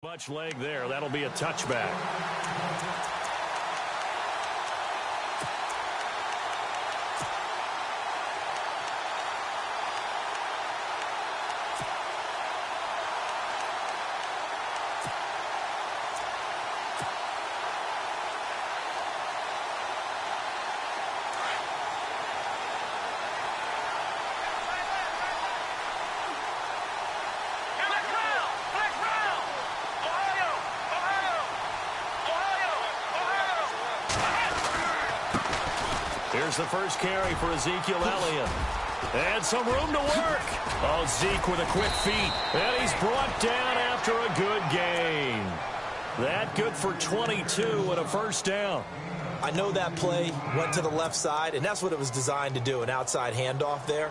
Much leg there. That'll be a touchback. Here's the first carry for Ezekiel Elliott. And some room to work. Oh, Zeke with a quick feet. And he's brought down after a good gain. That good for 22 and a first down. I know that play went to the left side, and that's what it was designed to do, an outside handoff there.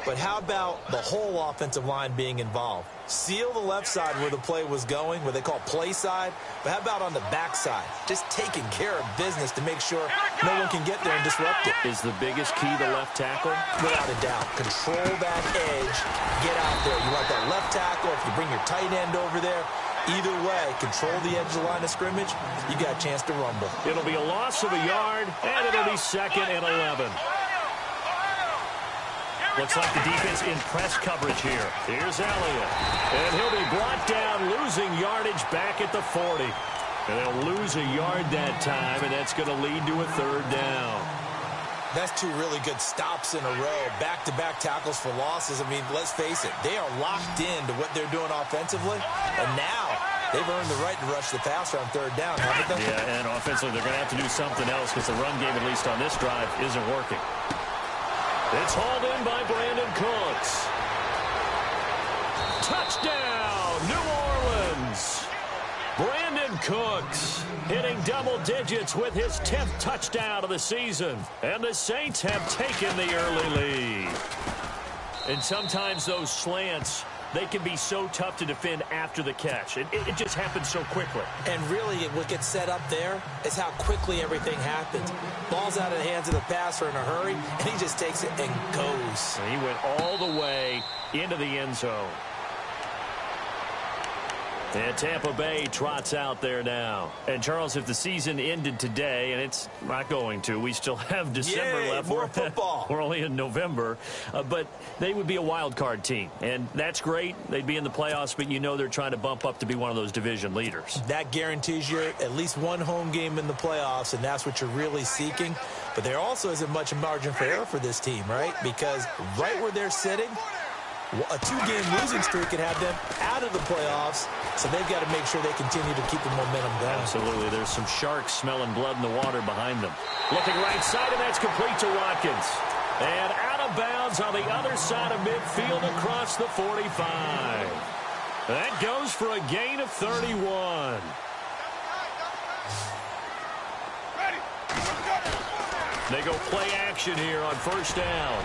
But how about the whole offensive line being involved? Seal the left side where the play was going, what they call play side. But how about on the back side? Just taking care of business to make sure no one can get there and disrupt it. Is the biggest key the left tackle? Without a doubt. Control that edge. Get out there. You want that left tackle. If you bring your tight end over there, either way, control the edge of the line of scrimmage, you got a chance to rumble. It'll be a loss of a yard, and it'll be 2nd and 11. Looks like the defense in press coverage here. Here's Elliott. And he'll be brought down, losing yardage back at the 40. And they'll lose a yard that time, and that's going to lead to a 3rd down. That's two really good stops in a row. Back-to-back tackles for losses. I mean, let's face it, they are locked into what they're doing offensively. And now they've earned the right to rush the passer on 3rd down, haven't they? Yeah, and offensively, they're going to have to do something else because the run game, at least on this drive, isn't working. It's hauled in by Brandon Cooks. Touchdown, New Orleans. Brandon Cooks hitting double digits with his 10th touchdown of the season. And the Saints have taken the early lead. And sometimes those slants, they can be so tough to defend after the catch. It just happens so quickly. And really, what gets set up there is how quickly everything happens. Ball's out of the hands of the passer in a hurry, and he just takes it and goes. And he went all the way into the end zone. And Tampa Bay trots out there now. And, Charles, if the season ended today, and it's not going to, we still have December left. More football. We're only in November. But they would be a wild card team. And that's great. They'd be in the playoffs, but you know they're trying to bump up to be one of those division leaders. That guarantees you at least one home game in the playoffs, and that's what you're really seeking. But there also isn't much margin for error for this team, right? Because right where they're sitting, a 2-game losing streak could have them out of the playoffs, so they've got to make sure they continue to keep the momentum going. Absolutely. There's some sharks smelling blood in the water behind them. Looking right side, and that's complete to Watkins. And out of bounds on the other side of midfield across the 45. That goes for a gain of 31. They go play action here on 1st down.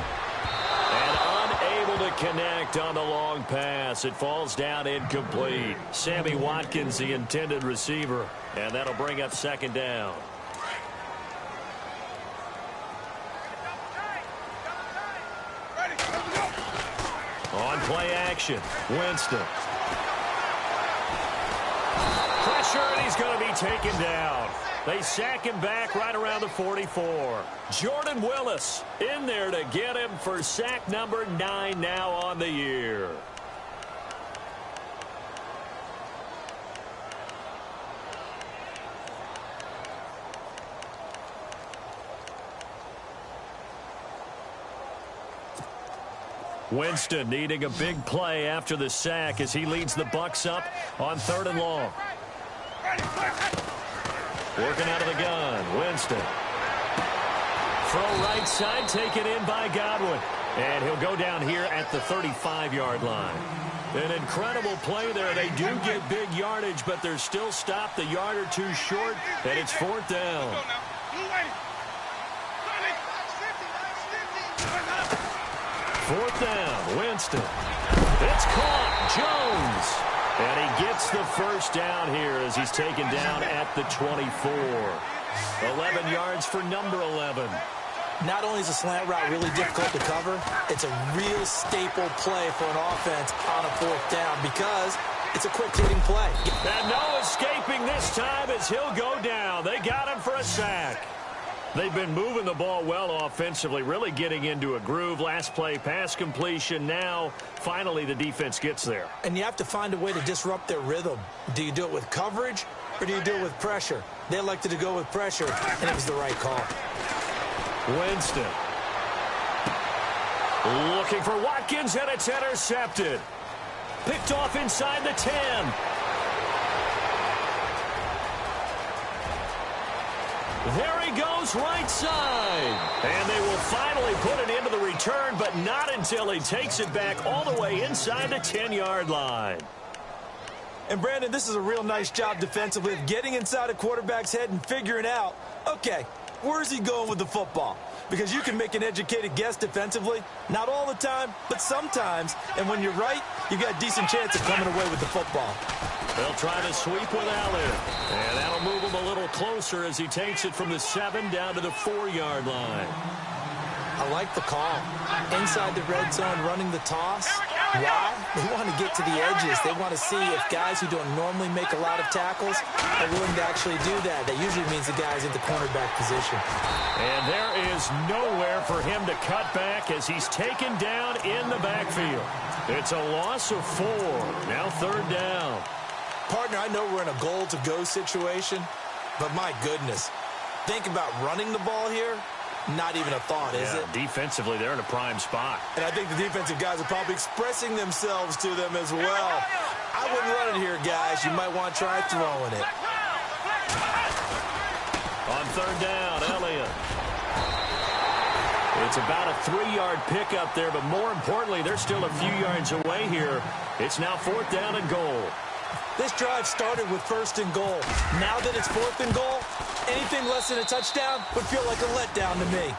And unable to connect on the long pass. It falls down incomplete. Sammy Watkins, the intended receiver. And that'll bring up 2nd down. On play action, Winston. Pressure, and he's going to be taken down. They sack him back right around the 44. Jordan Willis in there to get him for sack number 9 now on the year. Winston needing a big play after the sack as he leads the Bucs up on 3rd and long. Working out of the gun, Winston. Throw right side, taken in by Godwin. And he'll go down here at the 35-yard line. An incredible play there. They do get big yardage, but they're still stopped a yard or two short, and it's 4th down. 4th down, Winston. It's caught, Jones. And he gets the first down here as he's taken down at the 24. 11 yards for number 11. Not only is a slant route really difficult to cover, it's a real staple play for an offense on a 4th down because It's a quick hitting play. And no escaping this time as he'll go down. They got him for a sack. They've been moving the ball well offensively, really getting into a groove. Last play, pass completion. Now, finally, the defense gets there. And you have to find a way to disrupt their rhythm. Do you do it with coverage or do you do it with pressure? They elected to go with pressure, and it was the right call. Winston. Looking for Watkins, and it's intercepted. Picked off inside the 10. There he goes, right side. And they will finally put it into the return, but not until he takes it back all the way inside the 10-yard line. And, Brandon, this is a real nice job defensively of getting inside a quarterback's head and figuring out, okay, where's he going with the football? Because you can make an educated guess defensively. Not all the time, but sometimes. And when you're right, you got a decent chance of coming away with the football. They'll try to sweep with Elliott. And that'll move him a little closer as he takes it from the 7 down to the 4-yard line. I like the call. Inside the red zone, running the toss. Why? They want to get to the edges. They want to see if guys who don't normally make a lot of tackles are willing to actually do that. That usually means the guy's in the cornerback position. And there is nowhere for him to cut back as he's taken down in the backfield. It's a loss of 4. Now 3rd down. Partner, I know we're in a goal-to-go situation, but my goodness, think about running the ball here. Not even a thought, is it? Defensively, they're in a prime spot. And I think the defensive guys are probably expressing themselves to them as well. I wouldn't run it here, guys. You might want to try throwing it. On 3rd down, Elliott. It's about a 3-yard pickup there, but more importantly, they're still a few yards away here. It's now 4th down and goal. This drive started with 1st and goal. Now that it's 4th and goal, anything less than a touchdown would feel like a letdown to me.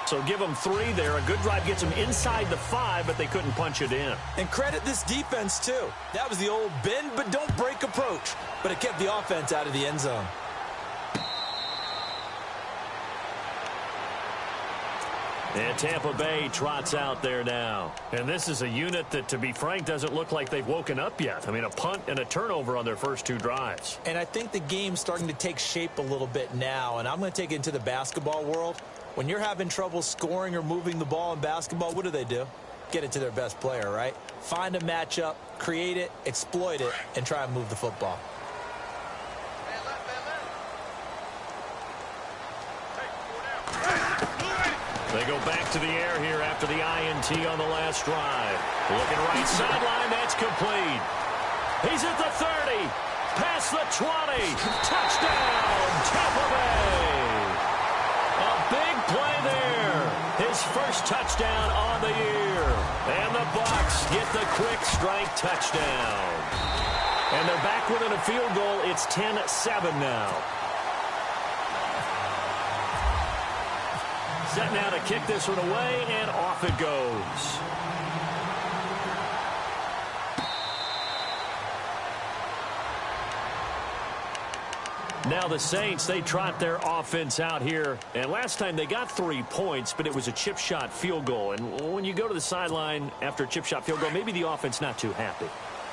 So give them 3 there. A good drive gets them inside the 5, but they couldn't punch it in. And credit this defense, too. That was the old bend but don't break approach, but it kept the offense out of the end zone. And Tampa Bay trots out there now. And this is a unit that, to be frank, doesn't look like they've woken up yet. I mean, a punt and a turnover on their first 2 drives. And I think the game's starting to take shape a little bit now, and I'm going to take it into the basketball world. When you're having trouble scoring or moving the ball in basketball, what do? Get it to their best player, right? Find a matchup, create it, exploit it, and try and move the football. They go back to the air here after the INT on the last drive. Looking right sideline, that's complete. He's at the 30, past the 20, touchdown, Tampa Bay. A big play there. His first touchdown on the year. And the Bucs get the quick strike touchdown. And they're back within a field goal. It's 10-7 now. Set now to kick this one away, and off it goes. Now the Saints, they trot their offense out here. And last time they got 3 points, but it was a chip shot field goal. And when you go to the sideline after a chip shot field goal, maybe the offense not too happy.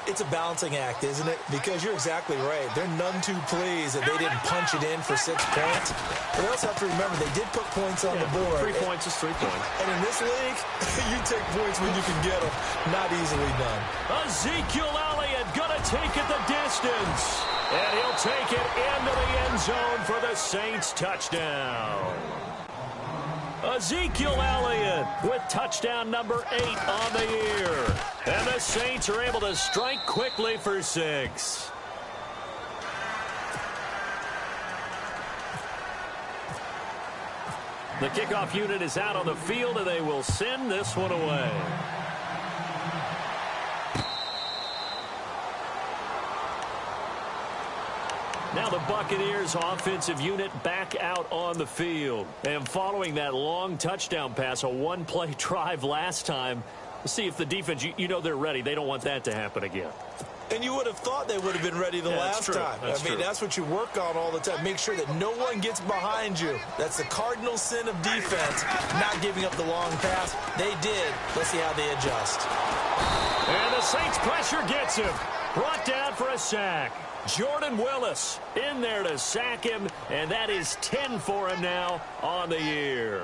It's a balancing act, isn't it? Because you're exactly right. They're none too pleased that they didn't punch it in for 6 points. But they also have to remember they did put points on the board. 3 points is 3 points. And in this league, you take points when you can get them. Not easily done. Ezekiel Elliott going to take it the distance. And he'll take it into the end zone for the Saints touchdown. Ezekiel Elliott with touchdown number 8 on the year. And the Saints are able to strike quickly for 6. The kickoff unit is out on the field, and they will send this one away. Now the Buccaneers offensive unit back out on the field. And following that long touchdown pass, a one-play drive last time, we'll see if the defense, you know they're ready. They don't want that to happen again. And you would have thought they would have been ready the last time. That's what you work on all the time. Make sure that no one gets behind you. That's the cardinal sin of defense, not giving up the long pass. They did. Let's see how they adjust. And the Saints pressure gets him. Brought down for a sack. Jordan Willis in there to sack him, and that is 10 for him now on the year.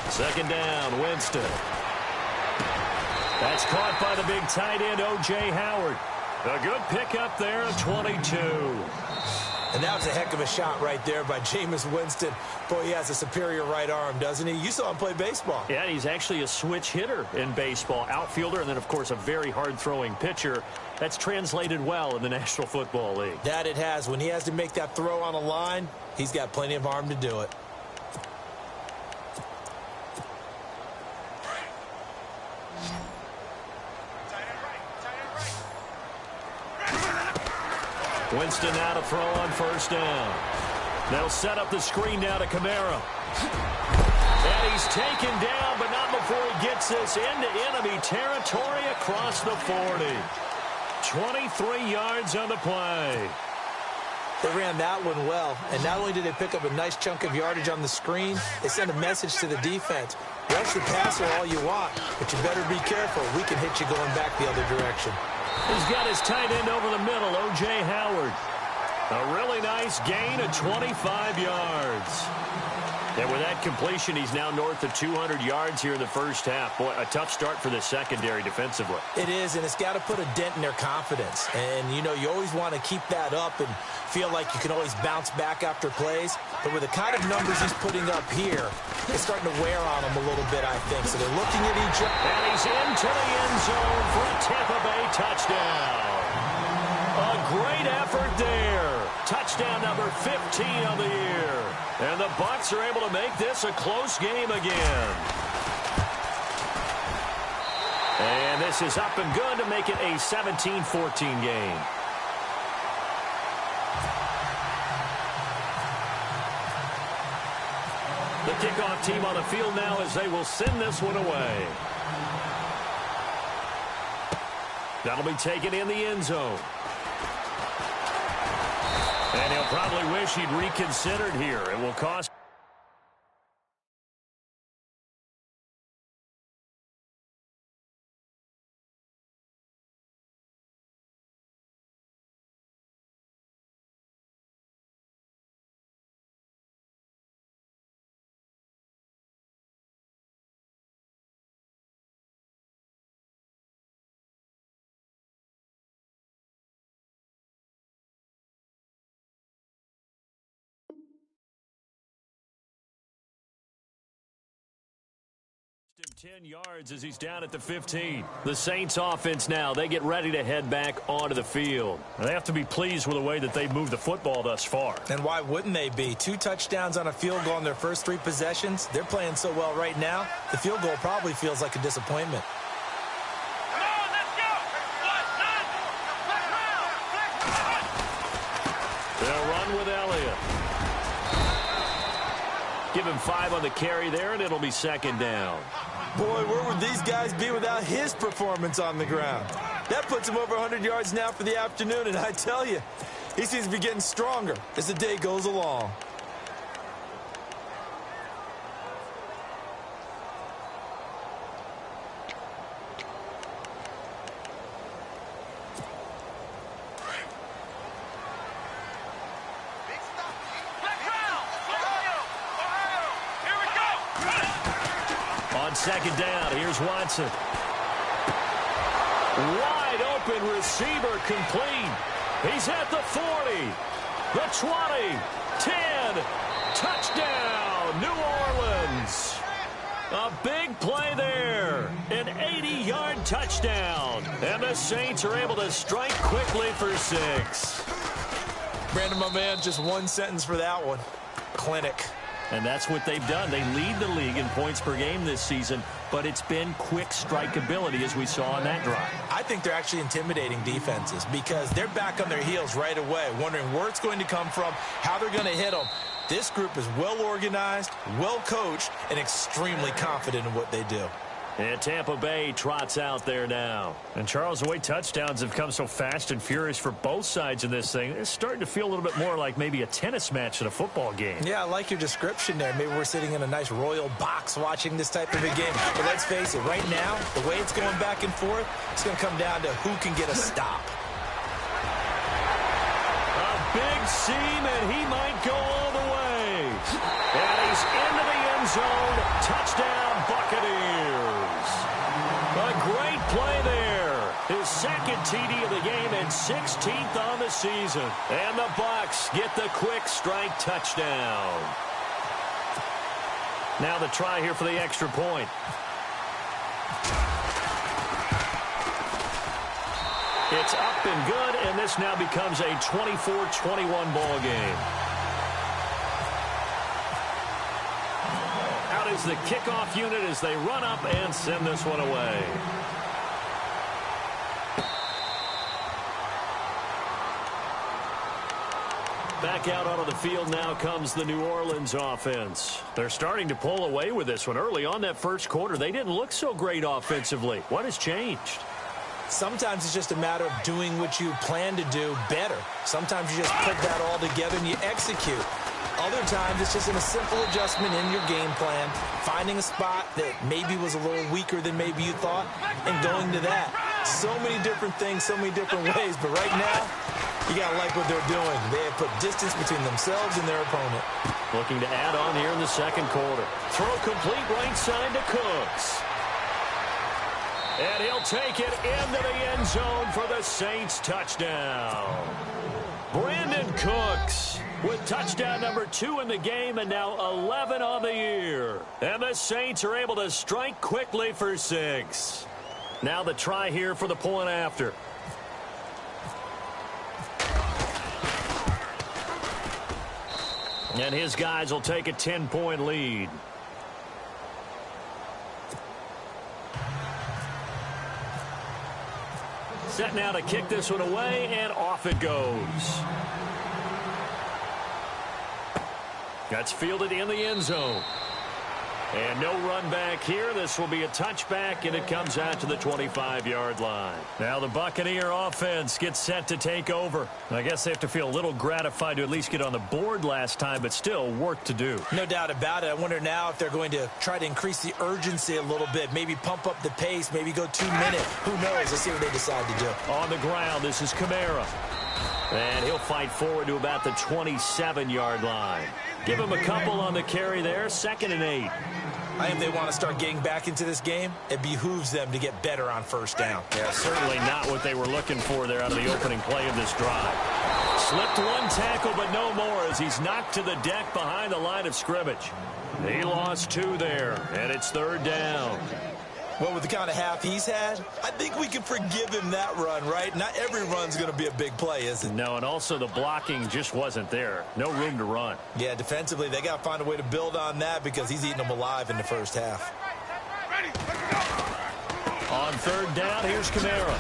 Second down, Winston. That's caught by the big tight end, O.J. Howard. A good pickup there of 22. And that was a heck of a shot right there by Jameis Winston. Boy, he has a superior right arm, doesn't he? You saw him play baseball. Yeah, he's actually a switch hitter in baseball. Outfielder, and then, of course, a very hard-throwing pitcher. That's translated well in the National Football League. That it has. When he has to make that throw on a line, he's got plenty of arm to do it. Winston now to throw on first down. They'll set up the screen now to Kamara. And he's taken down, but not before he gets this into enemy territory across the 40. 23 yards on the play. They ran that one well, and not only did they pick up a nice chunk of yardage on the screen, they sent a message to the defense. Rush the passer all you want, but you better be careful. We can hit you going back the other direction. He's got his tight end over the middle, O.J. Howard. A really nice gain of 25 yards. And with that completion, he's now north of 200 yards here in the first half. Boy, a tough start for the secondary defensively. It is, and it's got to put a dent in their confidence. And, you know, you always want to keep that up and feel like you can always bounce back after plays. But with the kind of numbers he's putting up here, it's starting to wear on them a little bit, I think. So they're looking at each other. And he's into the end zone for a Tampa Bay touchdown. A great effort there. Touchdown number 15 on the year. And the Bucs are able to make this a close game again. And this is up and good to make it a 17-14 game. The kickoff team on the field now as they will send this one away. That'll be taken in the end zone. And he'll probably wish he'd reconsidered here. It will cost. Him 10 yards as he's down at the 15. The Saints offense now, they get ready to head back onto the field. They have to be pleased with the way that they've moved the football thus far. And why wouldn't they be? 2 touchdowns on a field goal in their first 3 possessions. They're playing so well right now, the field goal probably feels like a disappointment. They'll run with Elliott. Give him 5 on the carry there, and it'll be second down. Boy, where would these guys be without his performance on the ground? That puts him over 100 yards now for the afternoon, and I tell you, he seems to be getting stronger as the day goes along. Second down, here's Watson. Wide open receiver complete. He's at the 40, the 20, 10, touchdown, New Orleans. A big play there, an 80-yard touchdown, and the Saints are able to strike quickly for 6. Brandon, my man, just one sentence for that one. Clinic. And that's what they've done. They lead the league in points per game this season, but it's been quick strikeability as we saw on that drive. I think they're actually intimidating defenses because they're back on their heels right away, wondering where it's going to come from, how they're going to hit them. This group is well organized, well coached, and extremely confident in what they do. And Tampa Bay trots out there now. And, Charles, the way touchdowns have come so fast and furious for both sides in this thing, it's starting to feel a little bit more like maybe a tennis match than a football game. Yeah, I like your description there. Maybe we're sitting in a nice royal box watching this type of a game. But let's face it, right now, the way it's going back and forth, it's going to come down to who can get a stop. A big seam, and he might go all the way. And he's into the end zone. Touchdown, Buccaneers. A great play there. His second TD of the game and 16th on the season. And the Bucs get the quick strike touchdown. Now the try here for the extra point. It's up and good, and this now becomes a 24-21 ball game. Out is the kickoff unit as they run up and send this one away. Back out onto the field now comes the New Orleans offense. They're starting to pull away with this one. Early on that first quarter, they didn't look so great offensively. What has changed? Sometimes it's just a matter of doing what you plan to do better. Sometimes you just put that all together and you execute. Other times it's just a simple adjustment in your game plan, finding a spot that maybe was a little weaker than maybe you thought, and going to that. So many different things, so many different ways, but right now, you got to like what they're doing. They have put distance between themselves and their opponent. Looking to add on here in the second quarter. Throw complete right side to Cooks. And he'll take it into the end zone for the Saints touchdown. Brandon Cooks with touchdown number 2 in the game and now 11 on the year. And the Saints are able to strike quickly for 6. Now the try here for the point after. And his guys will take a 10-point lead. Set now to kick this one away, and off it goes. That's fielded in the end zone. And no run back here. This will be a touchback, and it comes out to the 25-yard line. Now the Buccaneer offense gets set to take over. I guess they have to feel a little gratified to at least get on the board last time, but still work to do. No doubt about it. I wonder now if they're going to try to increase the urgency a little bit, maybe pump up the pace, maybe go 2 minutes. Who knows? Let's see what they decide to do. On the ground, this is Kamara. And he'll fight forward to about the 27-yard line. Give him a couple on the carry there, 2nd and 8. I think they want to start getting back into this game. It behooves them to get better on first down. Yeah, certainly not what they were looking for there out of the opening play of this drive. Slipped one tackle, but no more as he's knocked to the deck behind the line of scrimmage. He lost 2 there, and it's 3rd down. Well, with the kind of half he's had, I think we can forgive him that run, right? Not every run's going to be a big play, is it? No, and also the blocking just wasn't there. No room to run. Yeah, defensively, they got to find a way to build on that because he's eating them alive in the first half. On 3rd down, here's Kamara.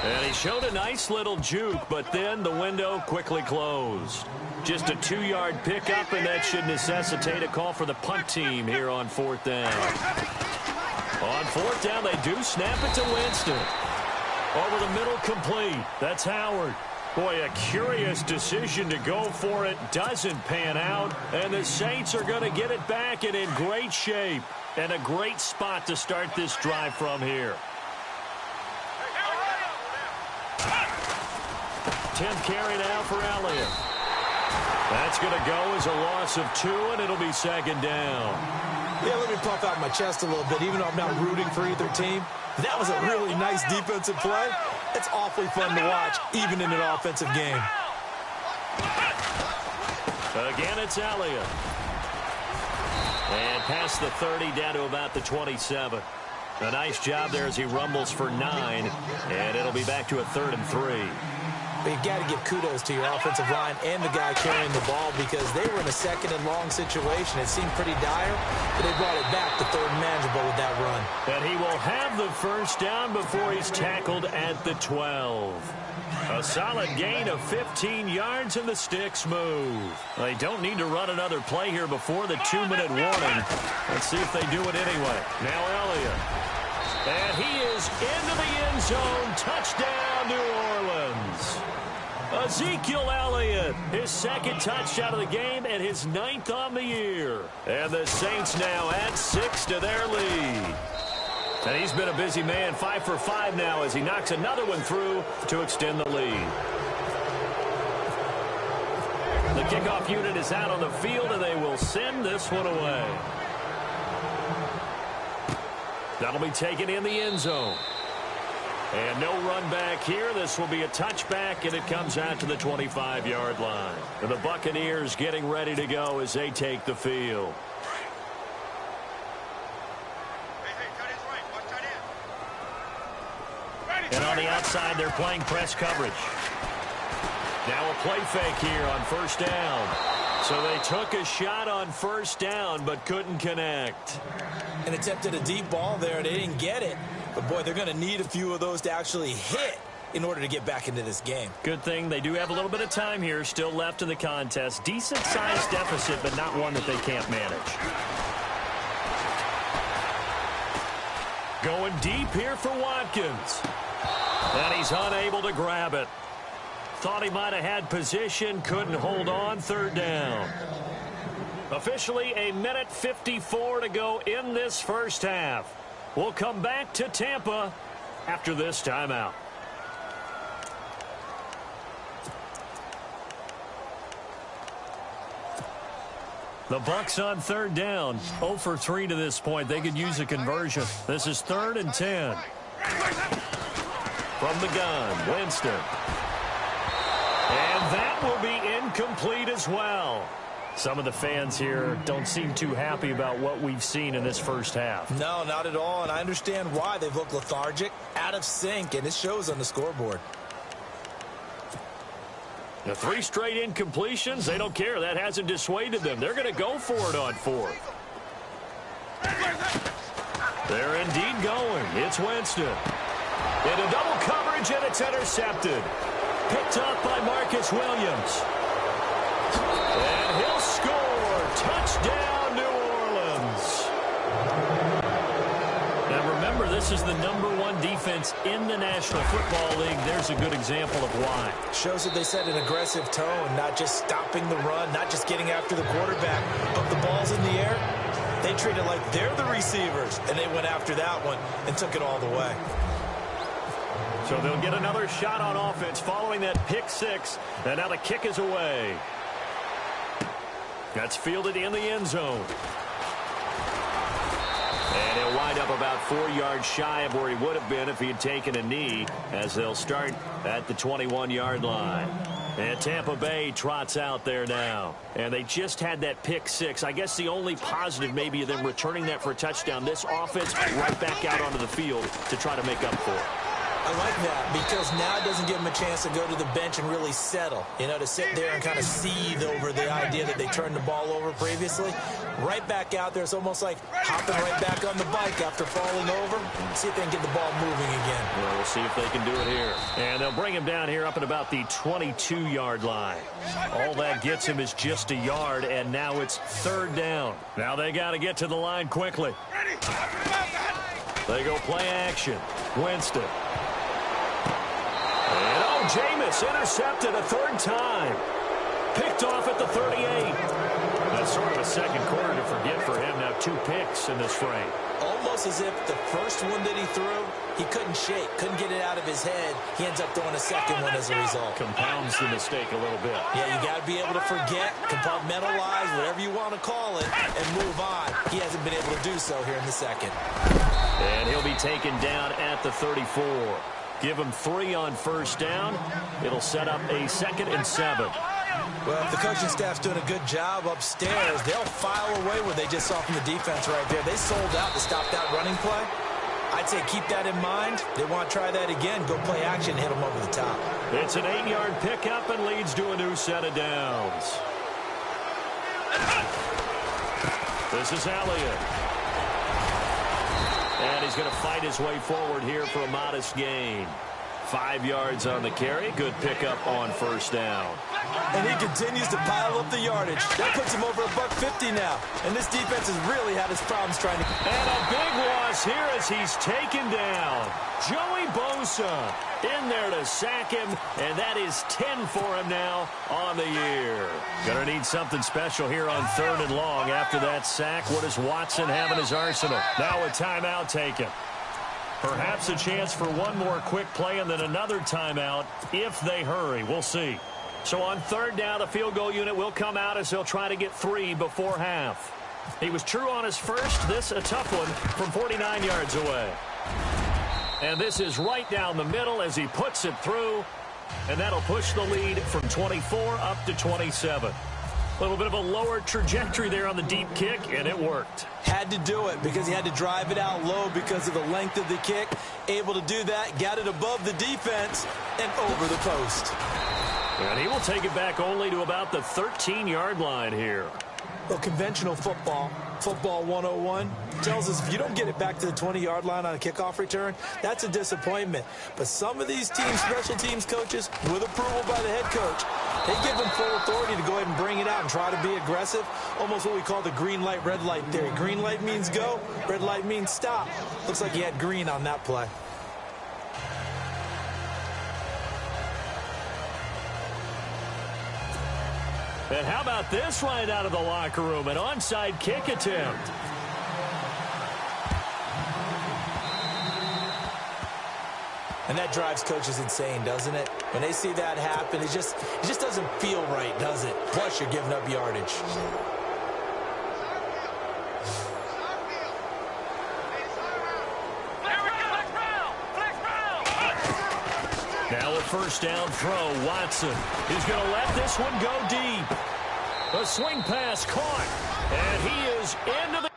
And he showed a nice little juke, but then the window quickly closed. Just a 2-yard pickup, and that should necessitate a call for the punt team here on 4th down. On 4th down, they do snap it to Winston. Over the middle, complete. That's Howard. Boy, a curious decision to go for it. Doesn't pan out. And the Saints are going to get it back and in great shape. And a great spot to start this drive from here. 10th carry now for Elliott. That's going to go as a loss of 2, and it'll be 2nd down. Yeah, let me puff out my chest a little bit. Even though I'm not rooting for either team, that was a really nice defensive play. It's awfully fun to watch, even in an offensive game. Again, it's Elliott. And past the 30 down to about the 27. A nice job there as he rumbles for 9. And it'll be back to a 3rd and 3. But you've got to give kudos to your offensive line and the guy carrying the ball because they were in a second and long situation. It seemed pretty dire, but they brought it back to third and manageable with that run. And he will have the first down before he's tackled at the 12. A solid gain of 15 yards, and the sticks move. They don't need to run another play here before the 2-minute warning. Let's see if they do it anyway. Now Elliott. And he is into the end zone. Touchdown, New Orleans. Ezekiel Elliott, his second touchdown of the game and his 9th on the year. And the Saints now add 6 to their lead. And he's been a busy man, 5 for 5 now as he knocks another one through to extend the lead. The kickoff unit is out on the field, and they will send this one away. That'll be taken in the end zone. And no run back here. This will be a touchback, and it comes out to the 25-yard line. And the Buccaneers getting ready to go as they take the field. And on the outside, they're playing press coverage. Now a play fake here on first down. So they took a shot on first down, but couldn't connect. And attempted a deep ball there. They didn't get it. But, boy, they're going to need a few of those to actually hit in order to get back into this game. Good thing they do have a little bit of time here still left in the contest. Decent-sized deficit, but not one that they can't manage. Going deep here for Watkins. And he's unable to grab it. Thought he might have had position, couldn't hold on, third down. Officially a minute 54 to go in this first half. We'll come back to Tampa after this timeout. The Bucs on third down. 0 for 3 to this point. They could use a conversion. This is 3rd and 10. From the gun, Winston. And that will be incomplete as well. Some of the fans here don't seem too happy about what we've seen in this first half. No, not at all, and I understand why. They've looked lethargic, out of sync, and it shows on the scoreboard. The 3 straight incompletions, they don't care. That hasn't dissuaded them. They're going to go for it on 4th. They're indeed going. It's Winston. Into double coverage, and it's intercepted. Picked up by Marcus Williams. And he'll score. Touchdown, New Orleans. Now remember, this is the #1 defense in the National Football League. There's a good example of why. Shows that they set an aggressive tone, not just stopping the run, not just getting after the quarterback, but the ball's in the air. They treat it like they're the receivers, and they went after that one and took it all the way. So they'll get another shot on offense following that pick 6, and now the kick is away. That's fielded in the end zone. And he'll wind up about 4 yards shy of where he would have been if he had taken a knee, as they'll start at the 21-yard line. And Tampa Bay trots out there now. And they just had that pick 6. I guess the only positive maybe of them returning that for a touchdown. This offense right back out onto the field to try to make up for it. I like that because now it doesn't give them a chance to go to the bench and really settle. You know, to sit there and kind of seethe over the idea that they turned the ball over previously. Right back out there. It's almost like hopping right back on the bike after falling over. See if they can get the ball moving again. Well, we'll see if they can do it here. And they'll bring him down here up at about the 22-yard line. All that gets him is just a yard, and now it's 3rd down. Now they got to get to the line quickly. They go play action. Winston. And oh, Jameis intercepted a 3rd time. Picked off at the 38. That's sort of a second quarter to forget for him. Now 2 picks in this frame. Almost as if the first one that he threw, he couldn't shake, couldn't get it out of his head. He ends up throwing a second one as a result. Compounds the mistake a little bit. Yeah, you got to be able to forget, compartmentalize, whatever you want to call it, and move on. He hasn't been able to do so here in the second. And he'll be taken down at the 34. Give him 3 on first down. It'll set up a 2nd and 7. Well, if the coaching staff's doing a good job upstairs, they'll file away what they just saw from the defense right there. They sold out to stop that running play. I'd say keep that in mind. They want to try that again. Go play action, hit them over the top. It's an 8-yard pickup and leads to a new set of downs. This is Elliott. And he's going to fight his way forward here for a modest gain. 5 yards on the carry. Good pickup on first down. And he continues to pile up the yardage. That puts him over $150 now. And this defense has really had its problems trying to... And a big loss here as he's taken down. Joey Bosa in there to sack him, and that is 10 for him now on the year. Gonna need something special here on 3rd and long after that sack. What does Watson have in his arsenal? Now a timeout taken. Perhaps a chance for one more quick play and then another timeout if they hurry. We'll see. So on 3rd down, the field goal unit will come out as they'll try to get 3 before half. He was true on his first. This a tough one from 49 yards away. And this is right down the middle as he puts it through. And that'll push the lead from 24 up to 27. A little bit of a lower trajectory there on the deep kick, and it worked. Had to do it because he had to drive it out low because of the length of the kick. Able to do that, got it above the defense, and over the post. And he will take it back only to about the 13-yard line here. Well, conventional football 101, tells us if you don't get it back to the 20-yard line on a kickoff return, that's a disappointment. But some of these teams, special teams coaches, with approval by the head coach, they give them full authority to go ahead and bring it out and try to be aggressive, almost what we call the green light, red light theory. Green light means go, red light means stop. Looks like he had green on that play. And how about this right out of the locker room? An onside kick attempt. And that drives coaches insane, doesn't it? When they see that happen, it just doesn't feel right, does it? Plus, you're giving up yardage. Now a first down throw. Watson. He's going to let this one go deep. A swing pass caught. And he is into the...